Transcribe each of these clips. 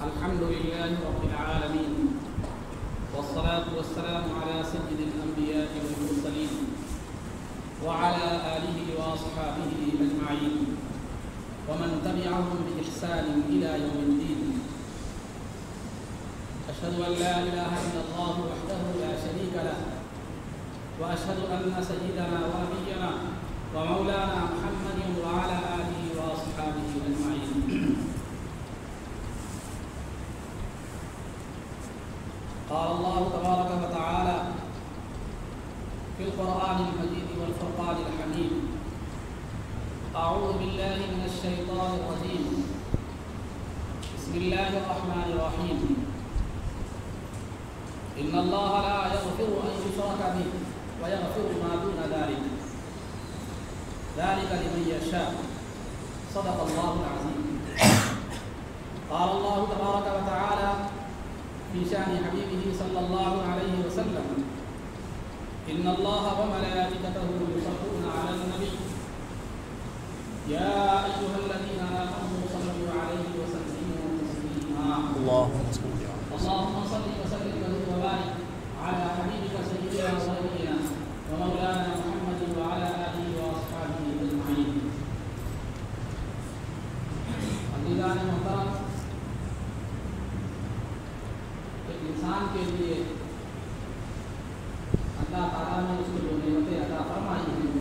الحمد لله رب العالمين والصلاة والسلام على سيد الأنبياء والمرسلين وعلى آله وأصحابه أجمعين ومن تبعهم بإحسان إلى يوم الدين. أشهد أن لا إله إلا الله وحده لا شريك له وأشهد أن سيدنا ونبينا ومولانا محمد وعلى آله وأصحابه أجمعين. قال الله تبارك وتعالى في القرآن المجيد والفرقان الحميد: أعوذ بالله من الشيطان الرجيم، بسم الله الرحمن الرحيم. إن الله لا يغفر أن يشرك به ويغفر ما دون ذلك لمن يشاء. صدق الله العظيم. قال الله تبارك وتعالى في شأن حبيبه صلى الله عليه وسلم: إن الله وملائكته يصلون على النبي يا أيها الذين آمنوا صلوا عليه وسلموا تسليما. اللهم صل وسلم وبارك على حبيبك سيدنا ونبينا ومولانا محمد وعلى آله وأصحابه أجمعين. عزیزان محترم، انسان کے لیے اللہ تعالیٰ نے اس کو جو نعمتیں عطا فرمائی ہیں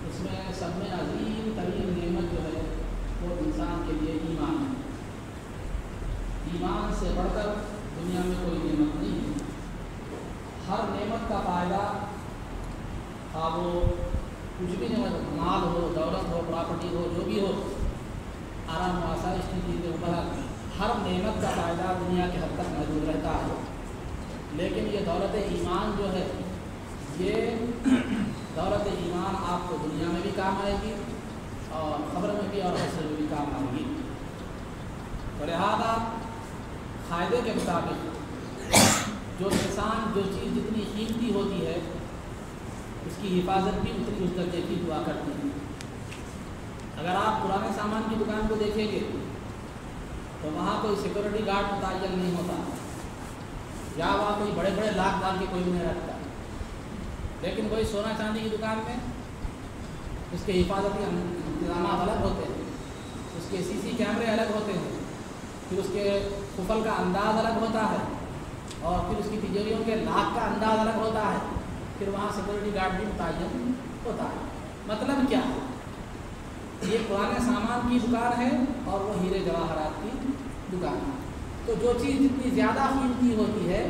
اس میں سب میں عظیم ترین نعمت جو ہے وہ انسان کے لیے ایمان ہے. ایمان سے بڑھ کر دنیا میں کوئی نعمت نہیں ہے. ہر نعمت کا فائدہ وہ کچھ بھی نعمت، مال ہو، دولت ہو، پراپرٹی ہو، جو بھی ہو، آرام و آسائش کی چیزیں اوپر، ہر نعمت کا فائدہ دنیا کے حد تک موجود رہتا ہے. لیکن یہ دولت ایمان جو ہے، یہ دولت ایمان آپ کو دنیا میں بھی کام آئے گی اور قبر میں بھی اور حشر میں بھی کام آئے گی. تو لہٰذا فائدے کے مطابق جو انسان جو چیز جتنی قیمتی ہوتی ہے اس کی حفاظت بھی اتنی اس درجے کی ہوا کرتی ہے. اگر آپ پرانے سامان کی دکان کو دیکھیں گے تو وہاں کوئی سیکورٹی گارڈ متعین نہیں ہوتا، یا وہاں کوئی بڑے بڑے لاکھ ڈال کے کوئی نہیں رکھتا. لیکن کوئی سونا چاندی کی دکان میں اس کے حفاظتی انتظامات الگ ہوتے ہیں، اس کے سی سی کیمرے الگ ہوتے ہیں، پھر اس کے قفل کا انداز الگ ہوتا ہے، اور پھر اس کی تجوریوں کے لاکھ کا انداز الگ ہوتا ہے، پھر وہاں سیکورٹی گارڈ بھی متعین ہوتا ہے. مطلب کیا ہے؟ یہ پرانے سامان کی دکان ہے اور وہ ہیرے جواہرات کی دکان ہے. تو جو چیز جتنی زیادہ قیمتی ہوتی ہے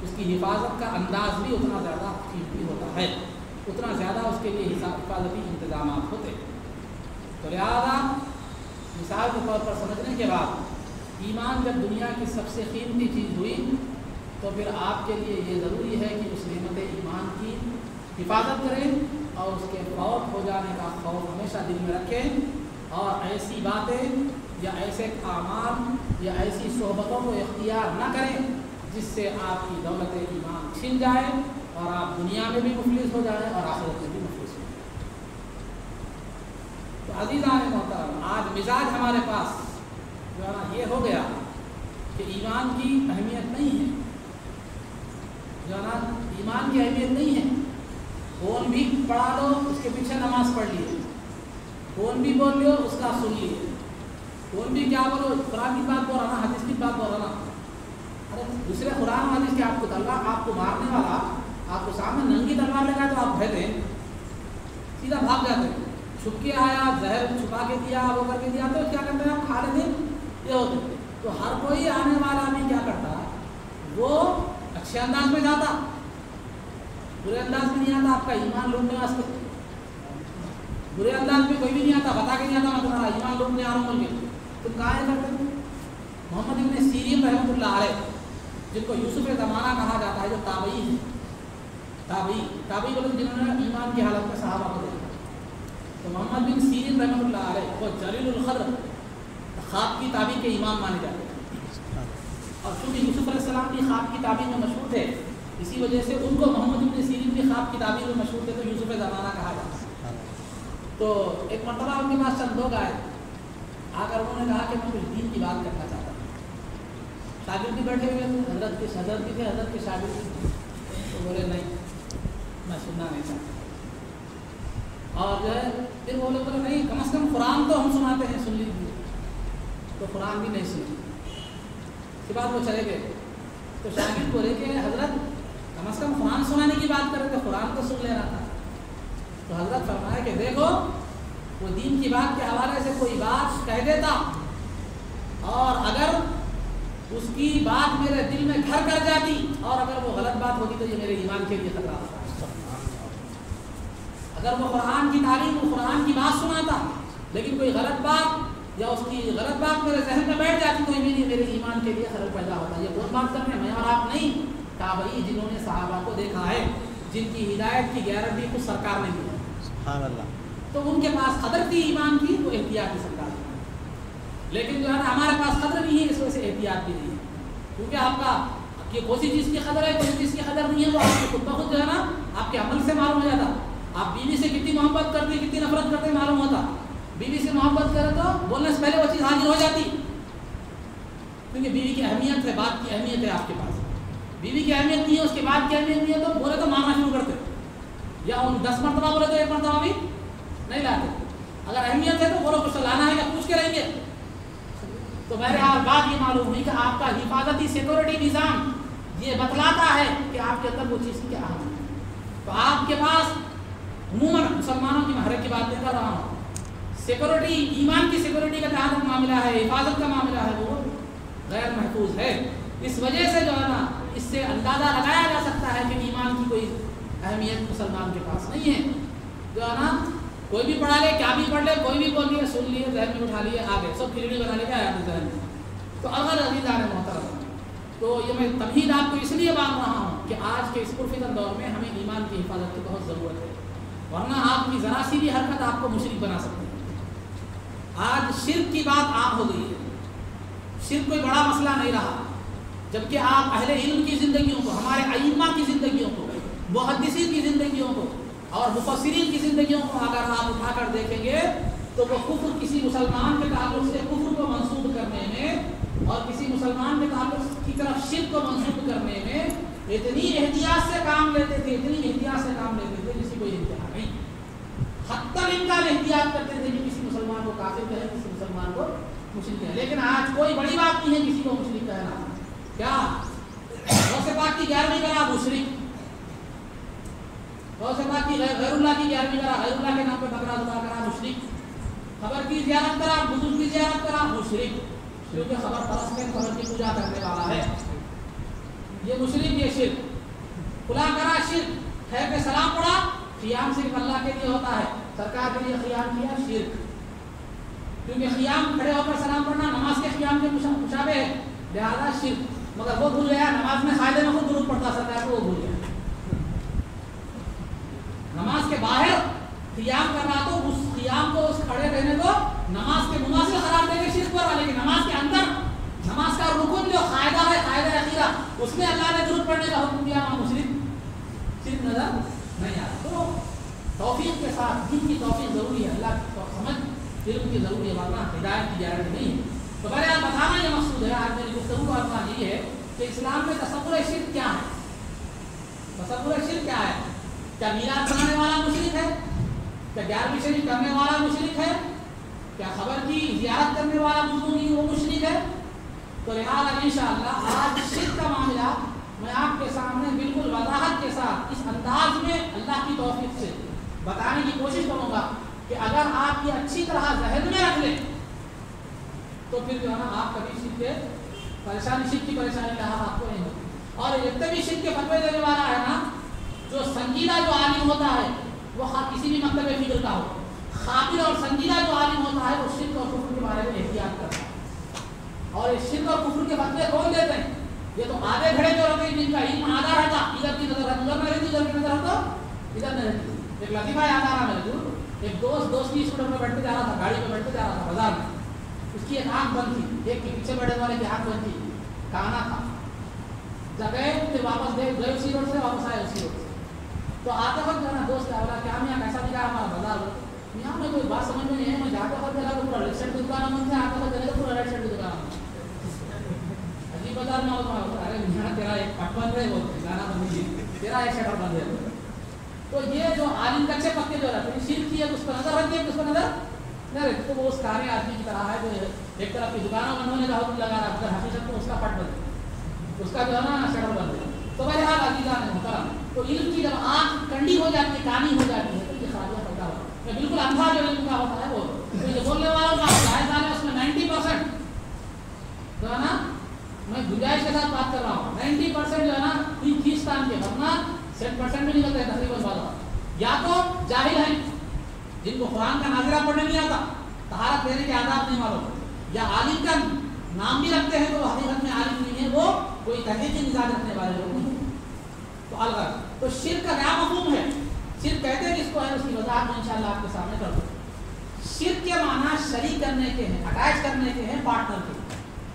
اس کی حفاظت کا انداز بھی اتنا زیادہ قیمتی ہوتا ہے، اتنا زیادہ اس کے لیے حفاظتی انتظامات ہوتے ہیں. تو لہٰذا مثال کے طور پر سمجھنے کے بعد ایمان جب دنیا کی سب سے قیمتی چیز ہوئی تو پھر آپ کے لیے یہ ضروری ہے کہ اس نعمت ایمان کی حفاظت کریں اور اس کے فوت ہو جانے کا خوف ہمیشہ دل میں رکھیں، اور ایسی باتیں یا ایسے اعمال یا ایسی صحبتوں کو اختیار نہ کریں جس سے آپ کی دولت ایمان چھن جائے اور آپ دنیا میں بھی مفلس ہو جائیں اور آخرت میں بھی مفلس ہو جائیں. تو عزیزان محترم، آج مزاج ہمارے پاس جو ہے نا یہ ہو گیا کہ ایمان کی اہمیت نہیں ہے، جو ہے نا ایمان کی اہمیت نہیں ہے. فون بھی پڑھا لو اس کے پیچھے نماز پڑھ لیے، فون بھی بول لو اس کا سن لیے، فون بھی کیا بولو، قرآن کی بات بول رہا نا، حدیث کی بات بول رہا نا. ارے دوسرے قرآن حدیث کے آپ کو تلوار، آپ کو مارنے والا آپ کو سامنے ننگی تلوار لگا تو آپ بھیجیں سیدھا بھاگ جاتے ہیں. چھپ کے آیا، زہر چھپا کے دیا، وہ کر کے دیا تو کیا کرتے ہیں آپ؟ کھا لیتے ہیں. یہ ہوتے. تو ہر کوئی آنے والا بھی کیا کرتا، وہ اچھے انداز میں جاتا، برے انداز میں نہیں آتا. آپ کا ایمان لوٹنے واسطے برے انداز میں کوئی بھی نہیں آتا، بتا کے نہیں آتا میں تمہارا ایمان لوٹنے آ رہا ہوں بول کے. تم کہاں ہے کرتے؟ محمد ابن سیرین رحمۃ اللہ علیہ، جن کو یوسف زمانہ کہا جاتا ہے، جو تابعی ہے، تابعی لوگ جنہوں نے ایمان کی حالت میں صحابہ کو دیکھا. تو محمد بن سیرین رحمۃ اللہ علیہ وہ جلیل القدر خواب کی تعبیر کے امام مانے جاتے ہیں. اور چونکہ یوسف علیہ السلام کی خواب کی تعبیر میں مشہور تھے، اسی وجہ سے ان کو محمد بن سیرین کی خواب کی تعبیر میں مشہور تھے، تو یوسف زمانہ کہا جاتا ہے. تو ایک مرتبہ ان کے پاس چند لوگ آئے، آ کر انہوں نے کہا کہ میں کچھ دین کی بات کرنا چاہتا ہوں. शागिर्द भी बैठे हुए थे, हजरत भी थे, हजरत के शागिर्द भी थे। तो बोले नहीं, मैं सुनना नहीं चाहता। और जो है फिर वो लोग बोले नहीं, कम से कम कुरान तो हम सुनाते हैं, सुन लीजिए। तो कुरान भी नहीं सुनी। उसके बाद वो चले गए। तो शागिर्द बोले कि हजरत कम से कम कुरान सुनाने की बात करें, तो कुरान तो सुन ले रहा था। तो हजरत फरमाया कि देखो, वो दीन की बात के हवाले से कोई बात कह देता और अगर उसकी बात मेरे दिल में घर कर जाती और अगर वो गलत बात होती तो ये मेरे ईमान के लिए खतरा होता। अगर वो कुरान की तालीम, वो कुरान की बात सुनाता, लेकिन कोई गलत बात या उसकी गलत बात मेरे जहन में बैठ जाती तो मेरे ईमान के लिए खतरा पैदा होता। ये कौन बात कर रहे हैं, मैं और आप नहीं। कहा भाई जिन्होंने सहाबा को देखा है, जिनकी हिदायत की गारंटी खुद सरकार ने दी है, सुभान अल्लाह, तो उनके पास कदर थी ईमान की, वो एहतियात की सरकार ने। लेकिन जो है ना, हमारे पास कदर नहीं है, इस वजह से एहतियात भी नहीं है। क्योंकि आपका ये कोई सी चीज़ की कदर है, कोई चीज़ की कदर नहीं है, वो आपके खुद ब खुद जो है ना आपके अमल से मालूम हो जाता। आप बीवी से कितनी मोहब्बत करते, कितनी नफरत करते मालूम होता। बीवी से मोहब्बत करें तो बोलने से पहले वो चीज़ हाजिर हो जाती, क्योंकि बीवी की अहमियत है, बात की अहमियत है आपके पास। बीवी की अहमियत नहीं है, उसके बाद की अहमियत नहीं है, तो बोले तो मारना शुरू करते, या उन 10 मरतबा बोले तो 1 मरतबा भी नहीं लाते। अगर अहमियत है तो बोलो कुछ लाना है, या पूछ के रहेंगे। तो मेरे आप बात ये मालूम हुई कि आपका हिफाजती सिक्योरिटी निज़ाम ये बतलाता है कि आपके अंदर वो चीज़ क्या है। तो आपके पास उमूमन मुसलमानों की, मैं हर एक की बात नहीं कर रहा हूँ, सिक्योरिटी, ईमान की सिक्योरिटी का जहाँ तक मामला है, हिफाजत का मामला है, वो गैर महफूज है। इस वजह से जो है ना, इससे अंदाज़ा लगाया जा सकता है कि ईमान की कोई अहमियत मुसलमान के पास नहीं है। जो है ना, कोई भी पढ़ा ले, क्या भी पढ़ ले, कोई भी बोल लिए, सुन लिए, जहन में उठा लिए, आ गए, सब खिचड़ी बना लेके आया अपने जहन में। तो अगर अज़ीज़ान मोहतरम, तो ये मैं तमहीद आपको इसलिए बांध रहा हूँ कि आज के इस पुरफितन दौर में हमें ईमान की हिफाजत की बहुत ज़रूरत है, वरना आपकी ज़रा सी भी हरकत आपको मुशरिक बना सकती है। आज शिर्क की बात आम हो गई है, शिर्क कोई बड़ा मसला नहीं रहा, जबकि आप अहले इल्म की ज़िंदगियों को, हमारे अइम्मा की ज़िंदगियों को, मुहद्दिसीन की ज़िंदगियों को और मुफस्सिरीन की ज़िंदगियों को अगर आप उठाकर देखेंगे तो वो कुफ्र, किसी मुसलमान के ताल्लुक से कुफ्र को मंसूब करने में और किसी मुसलमान के ताल्लुक की तरफ शिर्क को मंसूब करने में इतनी एहतियात से काम लेते थे, इतनी एहतियात से काम लेते थे जिसकी कोई इंतहा नहीं। हत्ता इनका एहतियात करते थे कि किसी मुसलमान को काफिर कहे, किसी मुसलमान को मुशरिक कहे। लेकिन आज कोई बड़ी बात नहीं है किसी को मुशरिक कहना। क्या गौसे पाक की 11वीं करा मुशरिक, गौसे पाक की गैरुल्लाह की 11वीं करा, गैरुल्लाह के नाम पे बकरा ज़िबा करा मुशरिक, खबर की ज़ियारत करा, बुजुर्ग की ज़ियारत करा मुशरिक, क्योंकि खबर परस्त है, खबर की पूजा करने वाला है, ये मुशरिक, ये शिर्क। खुला करा शिर्क, खैर पे सलाम पढ़ा, क़ियाम सिर्फ अल्लाह के लिए होता है, सरकार के लिए क़ियाम किया, शिर्क। क्योंकि क़ियाम खड़े होकर सलाम पढ़ना नमाज के क़ियाम के मुशाबे है, लिहाजा शिर्क। मगर वो भूल गया, नमाज में कायदे में खुद दुरूद पढ़ता सरकार को, वो भूल गया। नमाज के बाहर क़ियाम कर रहा तो उस क़ियाम को, उस खड़े रहने को नमाज के मुनासिब करार देंगे शिर्क पर, लेकिन नमाज के अंदर नमाज का रुकन जो कायदा है, कायदा अकीदा, उसमें अल्लाह ने दुरूद पढ़ने का हुक्म दिया, वहाँ मुशरिक शिर्क नजर नहीं आता। तो तौफीक के साथ दीन की तौफीक ज़रूरी है, अल्लाह की समझ इल्म की ज़रूरी है, वरना हिदायत की गारंटी नहीं है। तो पहले आप बताना ये मकसूद है आज मेरी गुफ्तगू का अर्थ यही है कि इस्लाम में तसव्वुर शिर्क क्या है। तसव्वुर शिर्क क्या है? क्या मीलाद बनाने वाला मुशरिक है? क्या 11वीं शरीफ करने वाला मुशरिक है? क्या खबर की ज़ियारत करने वाला बुजुर्ग वो मुशरिक है? तो लिहाजा इंशाअल्लाह आज शिर्क का मामला मैं आपके सामने बिल्कुल वज़ाहत के साथ इस अंदाज में अल्लाह की तौफीक से बताने की कोशिश करूँगा कि अगर आप ये अच्छी तरह जहन में रख लें तो फिर जो है ना आप कभी शिर्क के परेशानी, शिर्क की परेशानी का आपको नहीं होगी। और जितने भी शिर्क के फतवे देने वाला है ना, जो संजीदा जो आलिम होता है वो किसी भी मतलब फिक्र का हो, खातिर और संजीदा जो आलिम होता है वो शिर्क और कुफ्र के बारे में एहतियात करता है। और इस शिर्क और कुफ्र के फतवे कौन देते हैं? ये तो आधे खड़े जो रहते हैं जिनका इल्म आधा रहता, इधर की नजर उधर में रहती, उधर की नजर रहता इधर में रहती। एक लतीफ़ा याद आ रहा मेरे को, एक दोस्त की स्कूटर में बैठते जा रहा था, गाड़ी में बैठते जा रहा था बाजार में, उसकी एक आँख बंद थी, एक के पीछे बैठे वाले की आँख बंद थी, काना था, जगह फिर वापस गए उसी रोड से, वापस आए उसी रोड से। तो आते वक्त जो ना दोस्त क्या बोला, क्या मियाँ कैसा दिखा हमारा बाजार? मियाँ में कोई बात समझ में नहीं है, मैं जाते वक्त जगह तो पूरा लेफ्ट साइड की दुकान मन से, आते वक्त जगह तो पूरा राइट साइड की दुकान। अजीब बाजार शटर बंद है। तो ये जो आलिम कच्चे पक्के जो रहते हैं शिर्क की है, उस पर नजर रखते हैं, उस पर नजर नहीं रखते, तो वो उस कार्य आदमी की तरह है जो एक तरफ की दुकानों बंद होने का हुक्म लगा रहा है, मगर हकीकत में उसका पट बंद है, उसका जो है ना शटर बंद है। तो बहरहाल अजीज़ान मुहतरम, तो इल्म की जब आँख कंडी हो जाती है, कानी हो जाती है, तो ये खालिया पैदा होता है। बिल्कुल अंधा जो इल्म का होता है वो, तो ये बोलने वालों का जायज़ है, उसमें 90% जो है ना, मैं गुंजाइश के साथ बात कर रहा हूँ, 90% जो है ना कोई खींचतान के, वरना 7% भी निकलते हैं तकरीबन वाला, या तो जाहिल है जिनको कुरान का नाज़िरा पढ़ने नहीं आता, तहारत लेने के आदाब नहीं मालूम, या आलिम का नाम भी रखते हैं तो हकीकत में आलिम नहीं है, वो कोई तहक़ीक़ी मिजाज रखने वाले लोग नहीं। तो अलग तो शिर्क का क्या मफ़हूम है? शिर्क कहते हैं किसको है, उसकी वज़ाहत मैं इंशाअल्लाह आपके सामने कर दूँ। शिर्क के माना शरीक करने के हैं, अटैच करने के हैं, पार्टनर के।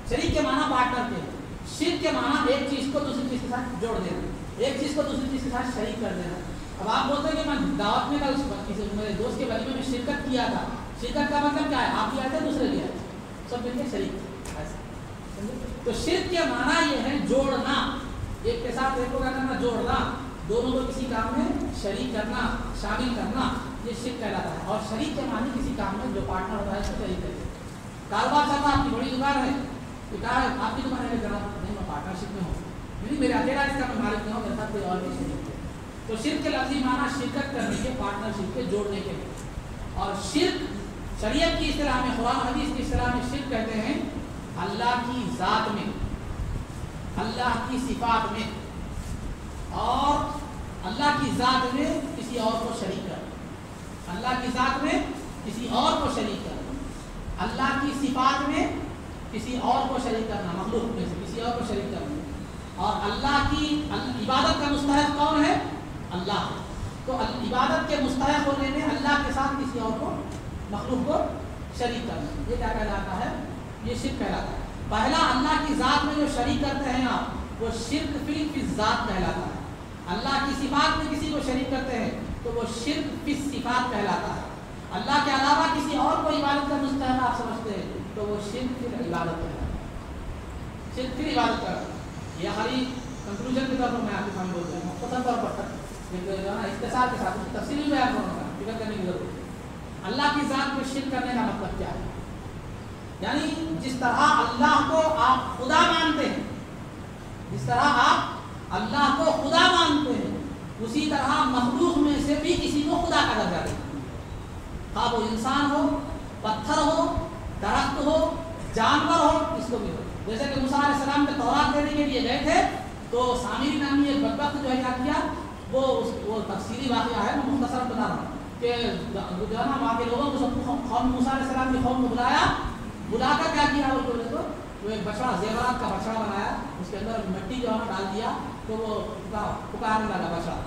शरीक के माना पार्टनर के हैं। शिर्क के माना एक चीज़ को दूसरी चीज़ के साथ जोड़ देना, एक चीज़ को दूसरी चीज़ के साथ शरीक कर देना। अब आप बोलते हैं कि मैं दावत में कल मेरे दोस्त के वलीमे में शिरकत किया था, शिरकत का मतलब क्या है? आप भी आए थे, दूसरे भी आए, सब मिलकर शरीक। तो शिर्क के माना ये है जोड़ना, एक के साथ एक को क्या करना, जोड़ना, दोनों को किसी काम में शरीक करना, शामिल करना, ये शिर्क कहलाता है। और शरीक के माने किसी काम में जो पार्टनर होता है उसको शरीक करते हैं। कारोबार चल रहा, आपकी बड़ी दुकान है, तो कहा है आपकी दुकान है, जरा नहीं मैं पार्टनरशिप में हूँ, नहीं मेरे अकेला इसका मैं मालिक नहीं हूँ, मेरे साथ कोई और भी शरीक है। तो शिर्क के लफ्ज़ी माना शिरकत करने के, पार्टनरशिप के, जोड़ने के। और शिर्क शरीयत की इस्तिलाह में, कुरान हदीस की इस्तिलाह में शिर्क कहते हैं अल्लाह की ज़ात में, अल्लाह की सिफात में, और अल्लाह की ज़ात में किसी और को शरीक करना, अल्लाह की ज़ात में किसी और को शरीक करना, अल्लाह की सिफात में किसी और को शरीक करना, मखलूक में से किसी और को शरीक करना। और अल्लाह की इबादत का मुस्तहिक़ कौन है? अल्लाह। तो इबादत के मुस्तहिक़ होने में अल्लाह के साथ किसी और को, मखलूक को शरीक करना, ये क्या कहलाता है? ये शिर्क कहलाता है। पहला अल्लाह की ज़ात में जो शरीक करते हैं आप, वो शिर्क फी ज़ात कहलाता है। अल्लाह की सिफात में किसी को शरीक करते हैं तो वो शिर्क फी सिफात कहलाता है। अल्लाह के अलावा किसी और को इबादत का मुस्तहिक़ आप समझते हैं तो वो शिर्क फी इबादत कहलाता है, शिर्क फी इबादत कहलाता है। ये खाली कंक्लूजन के तौर पर मैं आपके सामने बोल रहा हूँ, मुख्तसर तौर पर इख्तिसार के साथ तफसील में बयान करूँगा, फिक्र करने की जरूरत है। अल्लाह की ज़ात में शिर्क करने का मतलब क्या है? यानी जिस तरह अल्लाह को आप खुदा मानते हैं, जिस तरह आप अल्लाह को खुदा मानते हैं, उसी तरह मखलूक में से भी किसी को खुदा का दर्जा देते हैं। हाँ वो इंसान हो, पत्थर हो, दरख्त हो, जानवर हो, इसको भी हो। जैसे कि मूसा अलैहिस्सलाम के तौरात देने के लिए गए थे, तो सामिरी नामी एक बदबख्त जो है क्या किया, वो तफसीली वाक़या है, मैं मुख्तसर बता रहा हूँ कि जो है ना वहाँ के लोगों को सबको कौम मूसा अलैहिस्सलाम की कौम को बुलाकर क्या किया, वो बोले तो वो एक बछड़ा, ज़ेवरात का बछड़ा बनाया, उसके अंदर मिट्टी जो है डाल दिया, तो वो पुकारने लगा, बछड़ा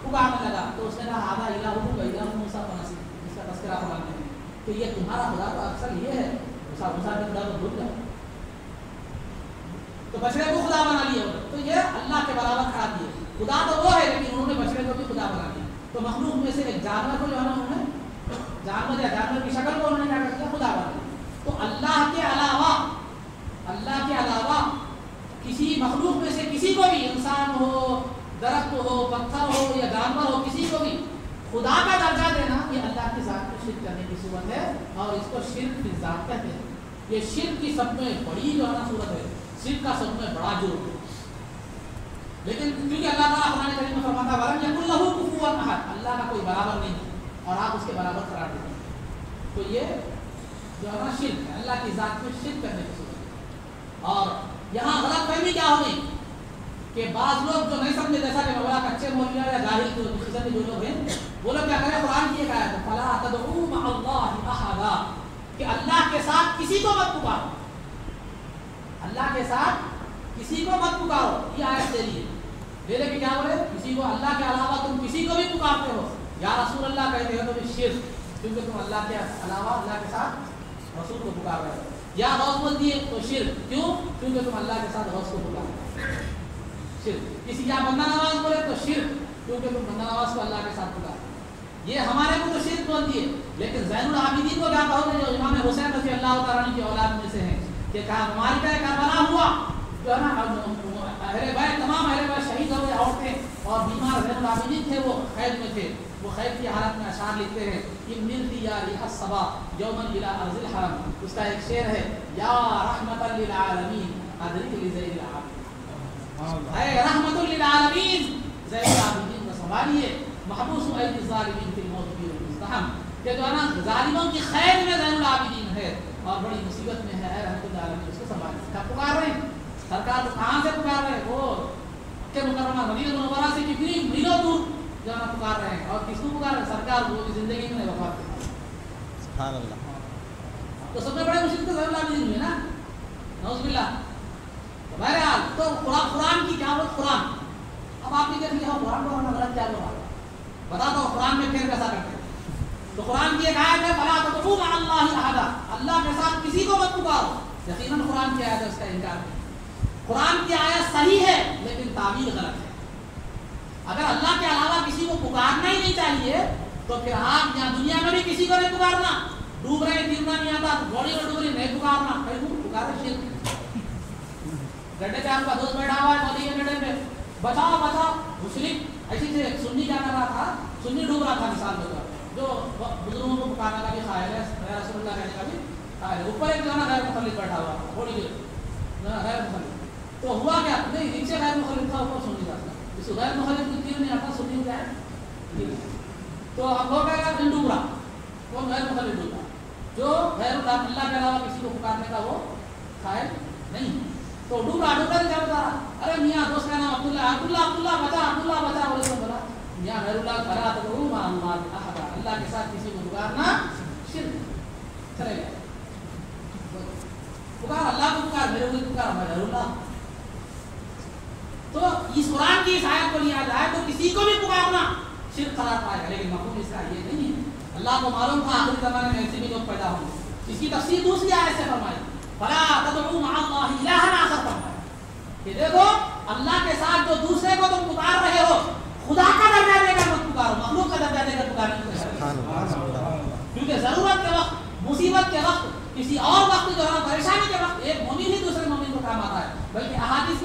पुकारने लगा। तो उसने कहा आधा इलाहू इलाहू मूसा फनसी, इसका तस्करा बनाते हैं कि ये तुम्हारा खुदा तो अक्सर ये है, मूसा के खुदा को भूल जाओ, तो बछड़े को खुदा बना लिया। तो ये अल्लाह के बराबर खड़ा दिए, खुदा तो वो है लेकिन उन्होंने बछड़े को भी खुदा बना दिया। तो मखलूक में से एक जानवर को जो है ना उन्होंने, जानवर या जानवर की शक्ल को उन्होंने क्या कर दिया, खुदा बना दिया। तो अल्लाह के अलावा किसी मखलूक में से किसी को भी, इंसान हो, दरख्त हो, पत्थर हो या जानवर हो, किसी को भी खुदा का दर्जा देना, ये अल्लाह की ज़ात को शिर्क करने की सूरत है, और इसको शिर्क फी ज़ात कहते हैं। ये शिर्क की सब में बड़ी जो है ना सूरत है, शिर्क का सब में बड़ा जुर्म है। लेकिन क्योंकि अल्लाह ताला कुरान करीम में फरमाता है वलम यकुल लहू कुफुवन अहद, अल्लाह का कोई बराबर नहीं है और आप उसके बराबर करार देते हैं, तो ये जो है ना शिर्क है, अल्लाह की ज़ात में शिर्क करने की सूरत है। और यहाँ गलतफहमी क्या हो गई कि बाज़ लोग जो नहीं समझे, जैसा कि मौला कच्चे मौलविया या जाहिल जो लोग हैं, वो लोग क्या करें, कुरान की एक आयत है फला तदऊ मअल्लाहि अहदा, कि अल्लाह के साथ किसी को मत पुकारो, अल्लाह के साथ किसी को मत पुकारो, ये आयत दे दी है। लेकिन क्या बोले, किसी को अल्लाह के अलावा तुम किसी को भी पुकारते हो, या रसूल अल्लाह कहते हो तो भी शिर्क, क्योंकि तुम अल्लाह के अलावा अल्लाह के साथ रसूल को पुकार रहे हो। या गौस बोल दिए तो शिर्क, क्यों? क्योंकि तुम अल्लाह के साथ गौस को पुकार रहे हो, शिर्क। किसी या बंदा नवाज बोले तो शिर्क, क्योंकि तुम बंदा नवाज को अल्लाह के साथ पुकार। ये हमारे को तो शिर्क बोल दिए, लेकिन ज़ैनुल आबिदीन को क्या कहोगे, जो इमाम हुसैन रज़ी अल्लाह तआला अन्हु की औलाद में से हैं, कि कहा मारिका करबला हुआ جو ہے نا اہل بیت تمام اہل بیت شہید ہو گئے، عورتیں اور بیمار زین العابدین تھے وہ قید میں تھے، وہ قید کی حالت میں اشعار لکھتے ہیں ان ملتی یا ریح الصبا یوما الی ارض الحرم. اس کا ایک شعر ہے یا رحمتا للعالمین ادرک لذیل العابدین، اے رحمت للعالمین زین العابدین کا سنبھالیے، محبوس ایدی الظالمین فی الموت فی المزدحم، کہ جو ہے نا ظالموں کی خیر میں زین العابدین ہے اور بڑی مصیبت میں ہے، اے رحمت للعالمین اس کو سنبھالیے. کیا پکار رہے ہیں سرکار؟ کہاں سے پکار رہے ہیں؟ وہ کہ مکرمہ مدینہ منورہ سے کتنی میلوں دور جانا پکار رہے ہیں، اور کس کو پکار رہے ہیں؟ سرکار وہ کی زندگی میں وفات کے بعد. سبحان اللہ. تو سب سے بڑے مشکل تو زین العابدین ہوئے نا، نعوذ باللہ. بہرحال تو قرآن کی کیا بات؟ قرآن اب آپ نے کہا کہ قرآن کو غلط کیا بولا بتا دو، قرآن میں پھر کیسا کرتے ہیں؟ تو قرآن کی ایک آیت ہے فلا تدعوا مع اللہ احدا، اللہ کے ساتھ کسی کو مت پکارو. یقیناً قرآن کی آیت ہے، اس کا انکار نہیں. قرآن کی آیت صحیح ہے لیکن تعبیر غلط ہے. اگر اللہ کے علاوہ کسی کو پکارنا ہی نہیں چاہیے تو پھر آپ یہاں دنیا میں بھی کسی کو نہیں پکارنا. ڈوب رہے گرنا نہیں آتا، گوڑی میں ڈوب رہی نہیں پکارنا، پکارے شرک. گڈھے پہ آپ کا دوست بیٹھا ہوا ہے ندی کے گڈھے پہ، بچاؤ بچاؤ. مشرک ایسی سے سنی کیا کر رہا تھا، سنی ڈوب رہا تھا مثال کے طور پر، جو بزرگوں کو پکارنے کا بھی خیال ہے، رسول اللہ کہنے کا بھی خیال ہے. اوپر ایک جو ہے نا غیر مخلص بیٹھا ہوا تھا گھوڑی کے غیر مخلص. تو ہوا کیا؟ نہیں نیچے غیر مخلص تھا، اوپر سنی تھا. اس کو غیر مخلص کو تیر نہیں آتا، سنی کیا ہے. تو اب وہ کہہ رہا ڈوب رہا، وہ غیر مخلص ڈوب رہا، جو غیر اللہ کے علاوہ کسی کو پکارنے کا وہ قائل نہیں. تو ڈوب رہا کیا بتا رہا؟ ارے میاں دوست کا نام عبداللہ، عبداللہ بچا، عبداللہ بچا. بولے تو بولا میاں غیر اللہ فلا تدعوا مع اللہ احدا، اللہ کے ساتھ کسی کو پکارنا شرک. چلے گئے پکار اللہ کو، پکار میرے کو پکار غیر اللہ. تو اس قرآن کی اس آیت کو لیا جائے تو کسی کو بھی پکارنا شرک قرار پائے گا، لیکن مفہوم اس کا یہ نہیں ہے. اللہ کو معلوم تھا آخری زمانے میں ایسے بھی لوگ پیدا ہوں گے. اس کی تفسیر دوسری آیت سے فرمائی فلا تدعوا مع اللہ الہا آخر فرمایا کہ دیکھو اللہ کے ساتھ جو دوسرے کو تم پکار رہے ہو، خدا کا درجہ دے کر مت پکارو، مخلوق کا درجہ دے کر پکارو. کیونکہ ضرورت کے وقت، مصیبت کے وقت، کسی اور وقت جو ہے پریشانی کے وقت ایک مومن ہی دوسرے مومن کو کام آتا ہے. بلکہ احادیث